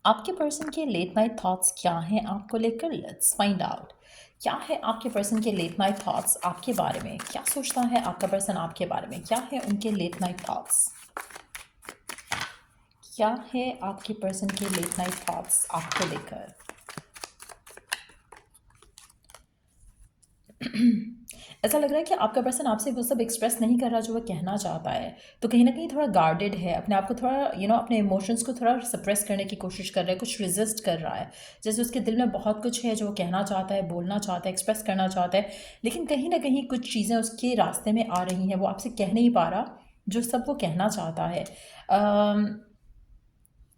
आपके पर्सन के late night thoughts क्या हैं आपको लेकर? Let's find out. क्या है आपके पर्सन के लेट नाइट थॉट्स आपके बारे में? क्या सोचता है आपका पर्सन आपके बारे में? क्या है उनके लेट नाइट थॉट्स? क्या है आपके पर्सन के लेट नाइट थॉट्स आपको लेकर? ऐसा लग रहा है कि आपका पर्सन आपसे वो सब एक्सप्रेस नहीं कर रहा जो वो कहना चाहता है। तो कहीं ना कहीं थोड़ा गार्डेड है, अपने आप को थोड़ा अपने इमोशंस को थोड़ा सप्रेस करने की कोशिश कर रहा है, कुछ रेजिस्ट कर रहा है। जैसे उसके दिल में बहुत कुछ है जो वो कहना चाहता है, बोलना चाहता है, एक्सप्रेस करना चाहता है, लेकिन कहीं ना कहीं कुछ चीज़ें उसके रास्ते में आ रही हैं, वो आपसे कह नहीं पा रहा जो सब वो कहना चाहता है।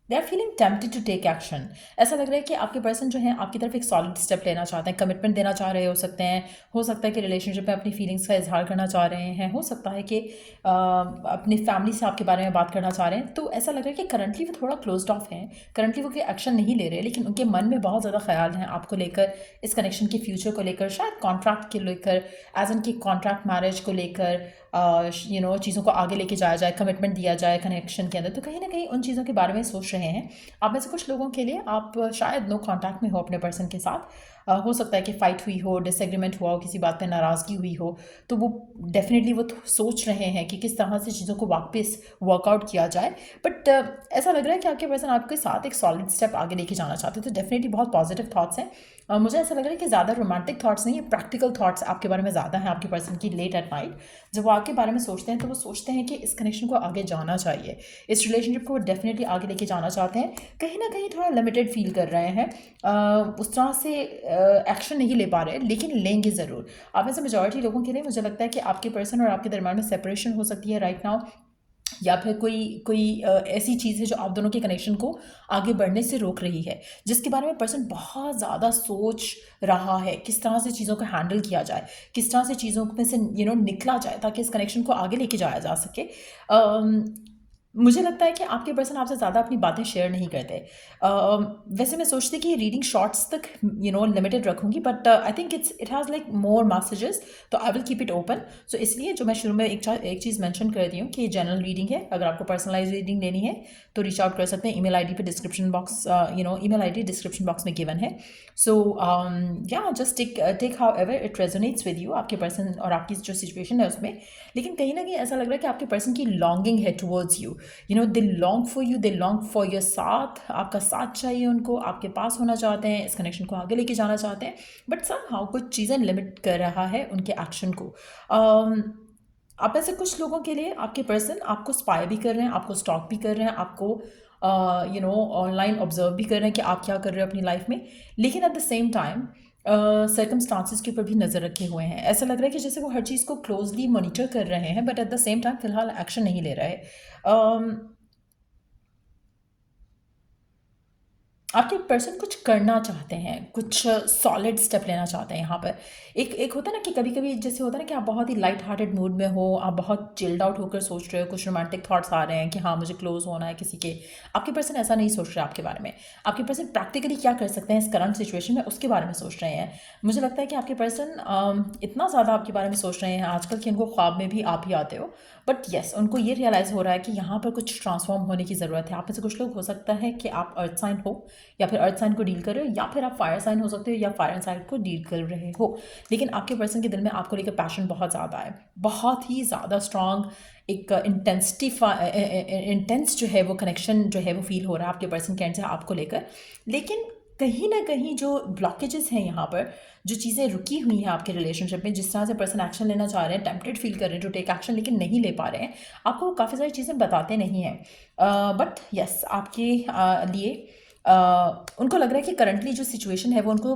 They are feeling tempted to take action. ऐसा लग रहा है कि आपके पर्सन जो है आपकी तरफ एक सॉलिड स्टेप लेना चाहते हैं, कमिटमेंट देना चाह रहे हो सकते हैं। हो सकता है कि रिलेशनशिप में अपनी फीलिंग्स का इजहार करना चाह रहे हैं। हो सकता है कि अपनी फैमिली से आपके बारे में बात करना चाह रहे हैं। तो ऐसा लग रहा है कि करंटली वो थोड़ा क्लोज्ड ऑफ हैं, करंटली वो कोई एक्शन नहीं ले रहे, लेकिन उनके मन में बहुत ज़्यादा ख्याल हैं आपको लेकर, इस कनेक्शन के फ्यूचर को लेकर, शायद कॉन्ट्रैक्ट के लेकर, एज एन की कॉन्ट्रैक्ट मैरिज को लेकर, चीज़ों को आगे लेके जाया जाए, कमिटमेंट दिया जाए कनेक्शन के अंदर। तो कहीं ना कहीं उन चीज़ों के बारे में सोच रहे हैं। आप में से कुछ लोगों के लिए आप शायद नो कांटेक्ट में हो अपने पर्सन के साथ। हो सकता है कि फ़ाइट हुई हो, डिसएग्रीमेंट हुआ हो, किसी बात पे नाराज़गी हुई हो। तो वो डेफिनेटली वो सोच रहे हैं कि किस तरह से चीज़ों को वापस वर्कआउट किया जाए। बट ऐसा लग रहा है कि आपके पर्सन आपके साथ एक सॉलिड स्टेप आगे लेके जाना चाहते हैं। तो डेफिनेटली बहुत पॉजिटिव थॉट्स हैं। मुझे ऐसा लग रहा है कि ज़्यादा रोमांटिक थॉट्स नहीं, प्रैक्टिकल थॉट्स आपके बारे में ज़्यादा हैं आपके पर्सन की लेट एट नाइट। जब वो आपके बारे में सोचते हैं तो वो सोचते हैं कि इस कनेक्शन को आगे जाना चाहिए, इस रिलेशनशिप को वो डेफिनेटली आगे लेके जाना चाहते हैं। कहीं ना कहीं थोड़ा लिमिटेड फील कर रहे हैं, उस तरह से एक्शन नहीं ले पा रहे, लेकिन लेंगे ज़रूर। आप में से मेजॉरिटी लोगों के लिए मुझे लगता है कि आपके पर्सन और आपके दरम्यान में सेपरेशन हो सकती है राइट नाउ, या फिर कोई कोई ऐसी चीज़ है जो आप दोनों के कनेक्शन को आगे बढ़ने से रोक रही है, जिसके बारे में पर्सन बहुत ज़्यादा सोच रहा है, किस तरह से चीज़ों को हैंडल किया जाए, किस तरह से चीज़ों में से निकला जाए ताकि इस कनेक्शन को आगे लेके जाया जा सके। मुझे लगता है कि आपके पर्सन आपसे ज़्यादा अपनी बातें शेयर नहीं करते। वैसे मैं सोचती कि रीडिंग शॉर्ट्स तक लिमिटेड रखूँगी, but I think it has like more messages, तो I will keep it open. So इसलिए जो मैं शुरू में एक चीज़ मेंशन कर दी हूँ कि जनरल रीडिंग है। अगर आपको पर्सनलाइज रीडिंग लेनी है तो रीच आउट कर सकते हैं। ईमेल आईडी पे description box email ID description box में गिवन है। सो या just take however it resonates with you, आपके पर्सन और आपकी जो सिचुएशन है उसमें। लेकिन कहीं ना कहीं ऐसा लग रहा है कि आपके पर्सन की लॉन्गिंग है towards you. They long for you, they long for your साथ, आपका साथ चाहिए उनको, आपके पास होना चाहते हैं, इस कनेक्शन को आगे लेके जाना चाहते हैं। बट समहाउ कुछ चीज़ें लिमिट कर रहा है उनके एक्शन को। आप ऐसे कुछ लोगों के लिए आपके पर्सन आपको स्पाई भी कर रहे हैं, आपको स्टॉक भी कर रहे हैं, आपको ऑनलाइन ऑब्जर्व भी कर रहे हैं कि आप क्या कर रहे हो अपनी लाइफ में, लेकिन at the same time circumstances के ऊपर भी नज़र रखे हुए हैं। ऐसा लग रहा है कि जैसे वो हर चीज़ को क्लोजली मॉनिटर कर रहे हैं, but at the same time फिलहाल एक्शन नहीं ले रहे। आपके पर्सन कुछ करना चाहते हैं, कुछ सॉलिड स्टेप लेना चाहते हैं यहाँ पर। एक एक होता है ना कि कभी कभी जैसे होता है ना कि आप बहुत ही लाइट हार्टेड मूड में हो, आप बहुत चिल्ड आउट होकर सोच रहे हो, कुछ रोमांटिक थॉट्स आ रहे हैं कि हाँ मुझे क्लोज होना है किसी के। आपके पर्सन ऐसा नहीं सोच रहे आपके बारे में। आपके पर्सन प्रैक्टिकली क्या कर सकते हैं इस करंट सिचुएशन में, उसके बारे में सोच रहे हैं। मुझे लगता है कि आपके पर्सन इतना ज़्यादा आपके बारे में सोच रहे हैं आजकल कि उनको ख्वाब में भी आप ही आते हो। बट येस, उनको ये रियलाइज़ हो रहा है कि यहाँ पर कुछ ट्रांसफॉर्म होने की ज़रूरत है। आप में से कुछ लोग हो सकता है कि आप अर्थ साइन हो, या फिर अर्थ साइन को डील कर रहे हो, या फिर आप फायर साइन हो सकते हो या फायर साइन को डील कर रहे हो। लेकिन आपके पर्सन के दिल में आपको लेकर पैशन बहुत ज़्यादा है, बहुत ही ज़्यादा स्ट्रॉन्ग, एक इंटेंस जो है वो कनेक्शन जो है वो फील हो रहा है आपके पर्सन के एंड से आपको लेकर। लेकिन कहीं ना कहीं जो ब्लॉकेजेस हैं यहाँ पर, जो चीज़ें रुकी हुई हैं आपके रिलेशनशिप में, जिस तरह से पर्सन एक्शन लेना चाह रहे हैं, टेम्पटेड फील कर रहे हैं टू टेक एक्शन, लेकिन नहीं ले पा रहे हैं, आपको काफ़ी सारी चीज़ें बताते नहीं हैं। बट यस, आपके लिए उनको लग रहा है कि करंटली जो सिचुएशन है वो उनको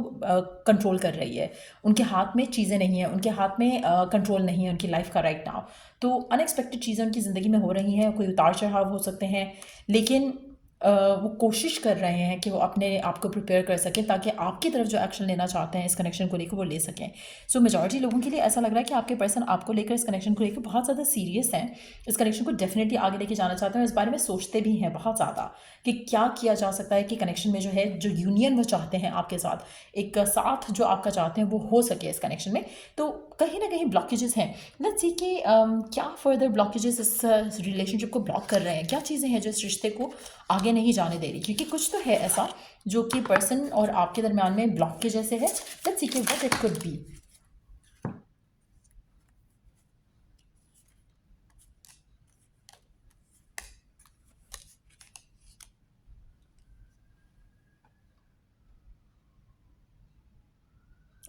कंट्रोल कर रही है। उनके हाथ में चीज़ें नहीं हैं, उनके हाथ में कंट्रोल नहीं है उनकी लाइफ का राइट नाउ। तो अनएक्सपेक्टेड चीज़ें उनकी ज़िंदगी में हो रही हैं, कोई उतार चढ़ाव हो सकते हैं, लेकिन वो कोशिश कर रहे हैं कि वो अपने आप को प्रिपेयर कर सकें ताकि आपकी तरफ जो एक्शन लेना चाहते हैं इस कनेक्शन को लेकर वो ले सकें। सो मेजॉरिटी लोगों के लिए ऐसा लग रहा है कि आपके पर्सन आपको लेकर, इस कनेक्शन को लेकर बहुत ज़्यादा सीरियस हैं, इस कनेक्शन को डेफिनेटली आगे लेके जाना चाहते हैं, और इस बारे में सोचते भी हैं बहुत ज़्यादा कि क्या किया जा सकता है कि कनेक्शन में जो है, जो यूनियन वो चाहते हैं आपके साथ, एक साथ जो आपका चाहते हैं वो हो सके इस कनेक्शन में। तो कहीं ना कहीं ब्लॉकेजेस हैं। लेट्स सी कि क्या फर्दर ब्लॉकेजेस इस रिलेशनशिप को ब्लॉक कर रहे हैं, क्या चीज़ें हैं जो इस रिश्ते को आगे नहीं जाने दे रही, क्योंकि कुछ तो है ऐसा जो कि पर्सन और आपके दरम्यान में ब्लॉक के जैसे है। लेट्स सी कि व्हाट इट कुड बी।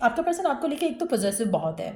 आपका पर्सन आपको लेके एक तो पॉजेसिव बहुत है,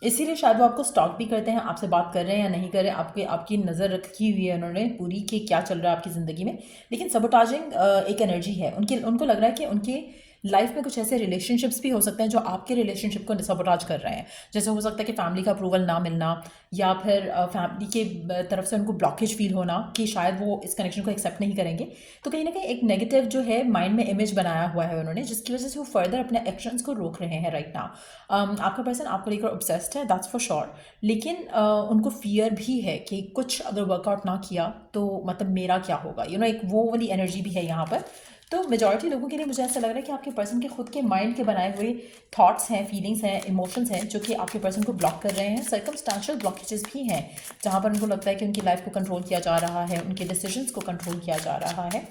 इसीलिए शायद वो आपको स्टॉक भी करते हैं, आपसे बात कर रहे हैं या नहीं कर रहे हैं, आपके आपकी नज़र रखी हुई है उन्होंने पूरी कि क्या चल रहा है आपकी ज़िंदगी में। लेकिन सबोटाजिंग एक एनर्जी है उनकी, उनको लग रहा है कि उनके लाइफ में कुछ ऐसे रिलेशनशिप्स भी हो सकते हैं जो आपके रिलेशनशिप को सबोटाज कर रहे हैं। जैसे हो सकता है कि फैमिली का अप्रूवल ना मिलना, या फिर फैमिली के तरफ से उनको ब्लॉकेज फील होना कि शायद वो इस कनेक्शन को एक्सेप्ट नहीं करेंगे। तो कहीं ना कहीं एक नेगेटिव जो है माइंड में इमेज बनाया हुआ है उन्होंने, जिसकी वजह से वो फर्दर अपने एक्शंस को रोक रहे हैं राइट नाउ। आपका पर्सन आपको लेकर ऑब्सेस्ड है, दैट्स फॉर श्योर। लेकिन उनको फियर भी है कि कुछ अगर वर्कआउट ना किया तो मतलब मेरा क्या होगा, एक वो वाली एनर्जी भी है यहाँ पर। तो मेजॉरिटी लोगों के लिए मुझे ऐसा लग रहा है कि आपके पर्सन के खुद के माइंड के बनाए हुए थॉट्स हैं, फीलिंग्स हैं, इमोशंस हैं जो कि आपके पर्सन को ब्लॉक कर रहे हैं। सर्कमस्टांशियल ब्लॉकेजेस भी हैं जहाँ पर उनको लगता है कि उनकी लाइफ को कंट्रोल किया जा रहा है, उनके डिसीजंस को कंट्रोल किया जा रहा है।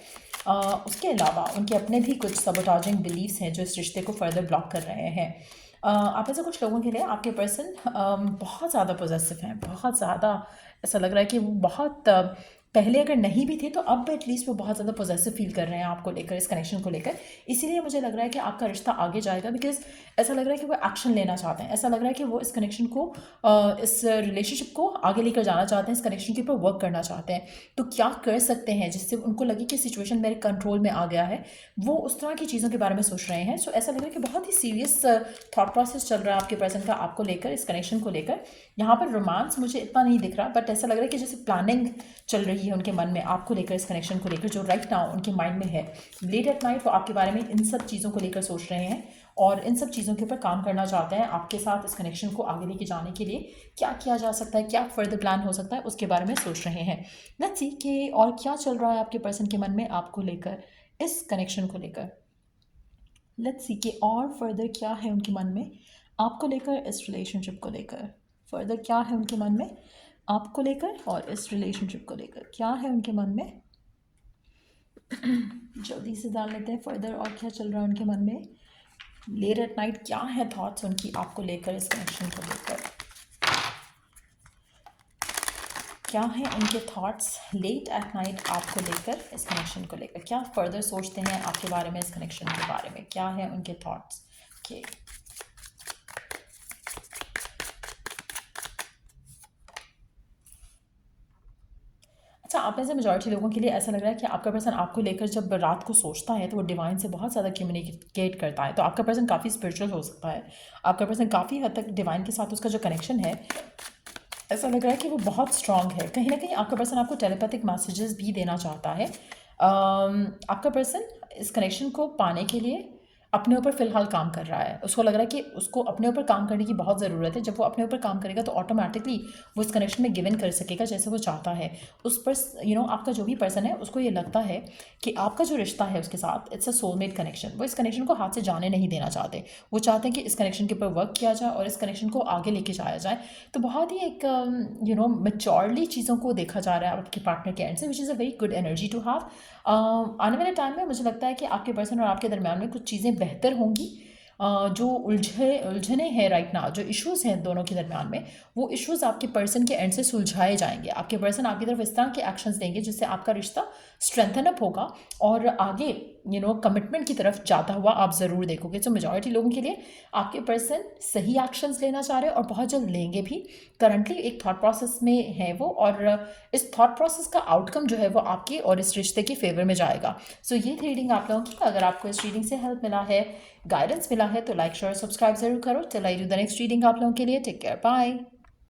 उसके अलावा उनके अपने भी कुछ सबोटाजिंग बिलीव्स हैं जो इस रिश्ते को फर्दर ब्लॉक कर रहे हैं। आप ऐसे कुछ लोगों के लिए आपके पर्सन बहुत ज़्यादा पॉजेसिव हैं, बहुत ज़्यादा ऐसा लग रहा है कि वो बहुत पहले अगर नहीं भी थे तो अब एटलीस्ट वो बहुत ज़्यादा पॉजेसिव फील कर रहे हैं आपको लेकर, इस कनेक्शन को लेकर। इसीलिए मुझे लग रहा है कि आपका रिश्ता आगे जाएगा, बिकॉज ऐसा लग रहा है कि वो एक्शन लेना चाहते हैं, ऐसा लग रहा है कि वो इस कनेक्शन को इस रिलेशनशिप को आगे लेकर जाना चाहते हैं, इस कनेक्शन के ऊपर वर्क करना चाहते हैं। तो क्या कर सकते हैं जिससे उनको लगे कि सिचुएशन मेरे कंट्रोल में आ गया है, वो उस तरह की चीज़ों के बारे में सोच रहे हैं। सो ऐसा लग रहा है कि बहुत ही सीरियस थॉट प्रोसेस चल रहा है आपके पर्सन का आपको लेकर, इस कनेक्शन को लेकर। यहाँ पर रोमांस मुझे इतना नहीं दिख रहा, बट ऐसा लग रहा है कि जैसे प्लानिंग चल रही है उनके मन में आपको लेकर, इस कनेक्शन को लेकर, जो राइट नाउ उनके माइंड में है। लेट एट नाइट वो आपके बारे में इन सब चीज़ों को लेकर सोच रहे हैं और इन सब चीज़ों के ऊपर काम करना चाहते हैं आपके साथ। इस कनेक्शन को आगे लेके जाने के लिए क्या किया जा सकता है, क्या फर्दर प्लान हो सकता है, उसके बारे में सोच रहे हैं। लेट्स सी कि और क्या चल रहा है आपके पर्सन के मन में आपको लेकर, इस कनेक्शन को लेकर। लेट्स सी कि और फर्दर क्या है उनके मन में आपको लेकर, इस रिलेशनशिप को लेकर। फर्दर क्या है उनके मन में आपको लेकर और इस रिलेशनशिप को लेकर, क्या है उनके मन में। जल्दी से डाल लेते हैं फर्दर और क्या चल रहा है उनके मन में। लेट एट नाइट क्या है थॉट्स उनकी आपको लेकर, इस कनेक्शन को लेकर। क्या है उनके थॉट्स लेट एट नाइट आपको लेकर, इस कनेक्शन को लेकर। क्या फर्दर सोचते हैं आपके बारे में, इस कनेक्शन के बारे में, क्या है उनके थॉट्स के। अच्छा, आप में से मेजॉरिटी लोगों के लिए ऐसा लग रहा है कि आपका पर्सन आपको लेकर जब रात को सोचता है तो वो डिवाइन से बहुत ज़्यादा कम्युनिकेट करता है। तो आपका पर्सन काफ़ी स्पिरिचुअल हो सकता है, आपका पर्सन काफ़ी हद तक डिवाइन के साथ उसका जो कनेक्शन है, ऐसा लग रहा है कि वो बहुत स्ट्रांग है। कहीं ना कहीं आपका पर्सन आपको टेलीपैथिक मैसेजेस भी देना चाहता है। आपका पर्सन इस कनेक्शन को पाने के लिए अपने ऊपर फ़िलहाल काम कर रहा है। उसको लग रहा है कि उसको अपने ऊपर काम करने की बहुत ज़रूरत है। जब वो अपने ऊपर काम करेगा तो ऑटोमेटिकली वो इस कनेक्शन में गिव इन कर सकेगा जैसे वो चाहता है। उस पर आपका जो भी पर्सन है उसको ये लगता है कि आपका जो रिश्ता है उसके साथ इट्स अ सोलमेट कनेक्शन। वो इस कनेक्शन को हाथ से जाने नहीं देना चाहते। वो चाहते हैं कि इस कनेक्शन के ऊपर वर्क किया जाए और इस कनेक्शन को आगे लेके जाया जाए। तो बहुत ही एक मैच्योरली चीज़ों को देखा जा रहा है आपके पार्टनर के एंड से, which is a very good energy to have. आने वाले टाइम में मुझे लगता है कि आपके पर्सन और आपके दरम्यान में कुछ चीज़ें बेहतर होंगी। जो उलझने हैं राइट नाउ, जो इश्यूज़ हैं दोनों के दरम्यान में, वो इश्यूज़ आपके पर्सन के एंड से सुलझाए जाएंगे। आपके पर्सन आपकी तरफ इस तरह के एक्शंस देंगे जिससे आपका रिश्ता स्ट्रेंथन अप होगा और आगे कमिटमेंट की तरफ जाता हुआ आप ज़रूर देखोगे। तो मेजॉरिटी लोगों के लिए आपके पर्सन सही एक्शंस लेना चाह रहे हैं और बहुत जल्द लेंगे भी। करंटली एक थॉट प्रोसेस में है वो, और इस थॉट प्रोसेस का आउटकम जो है वो आपके और इस रिश्ते के फेवर में जाएगा। सो ये थी रीडिंग आप लोगों की। अगर आपको इस रीडिंग से हेल्प मिला है, गाइडेंस मिला है, तो लाइक शेयर सब्सक्राइब जरूर करो। Till I do the next reading आप लोगों के लिए, टेक केयर, बाय।